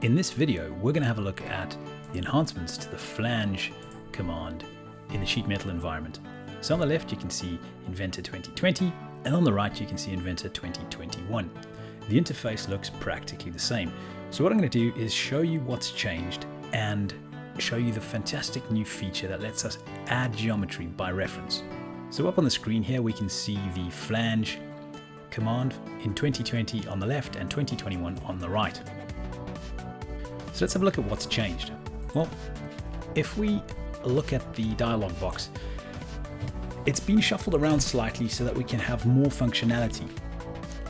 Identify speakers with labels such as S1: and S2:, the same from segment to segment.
S1: In this video, we're going to have a look at the enhancements to the flange command in the sheet metal environment. So on the left, you can see Inventor 2020, and on the right, you can see Inventor 2021. The interface looks practically the same. So what I'm going to do is show you what's changed and show you the fantastic new feature that lets us add geometry by reference. So up on the screen here, we can see the flange command in 2020 on the left and 2021 on the right. So let's have a look at what's changed. Well, if we look at the dialog box, it's been shuffled around slightly so that we can have more functionality.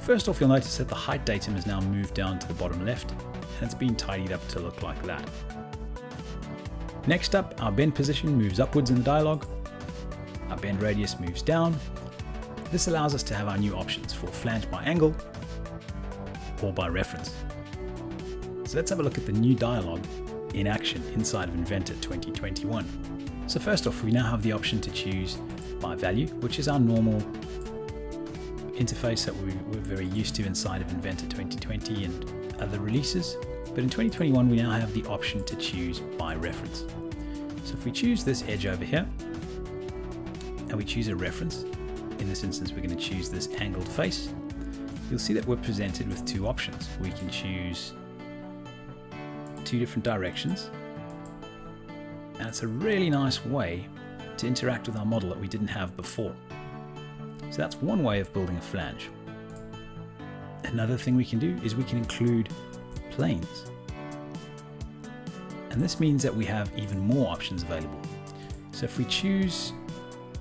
S1: First off, you'll notice that the height datum is now moved down to the bottom left, and it's been tidied up to look like that. Next up, our bend position moves upwards in the dialog. Our bend radius moves down. This allows us to have our new options for flange by angle or by reference. So let's have a look at the new dialog in action inside of Inventor 2021. So first off, we now have the option to choose by value, which is our normal interface that we're very used to inside of Inventor 2020 and other releases. But in 2021, we now have the option to choose by reference. So if we choose this edge over here, and we choose a reference, in this instance, we're going to choose this angled face, you'll see that we're presented with two options. We can choose two different directions, and it's a really nice way to interact with our model that we didn't have before. So that's one way of building a flange. Another thing we can do is we can include planes. And this means that we have even more options available. So if we choose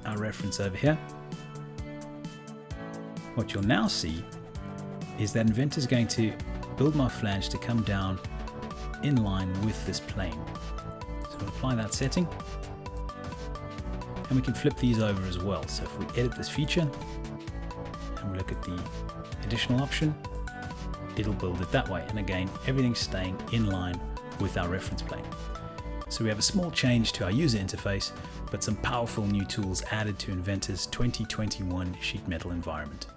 S1: our reference over here, what you'll now see is that Inventor is going to build my flange to come down in line with this plane. So we'll apply that setting, and we can flip these over as well. So if we edit this feature and we look at the additional option, it'll build it that way. And again, everything's staying in line with our reference plane. So we have a small change to our user interface, but some powerful new tools added to Inventor's 2021 sheet metal environment.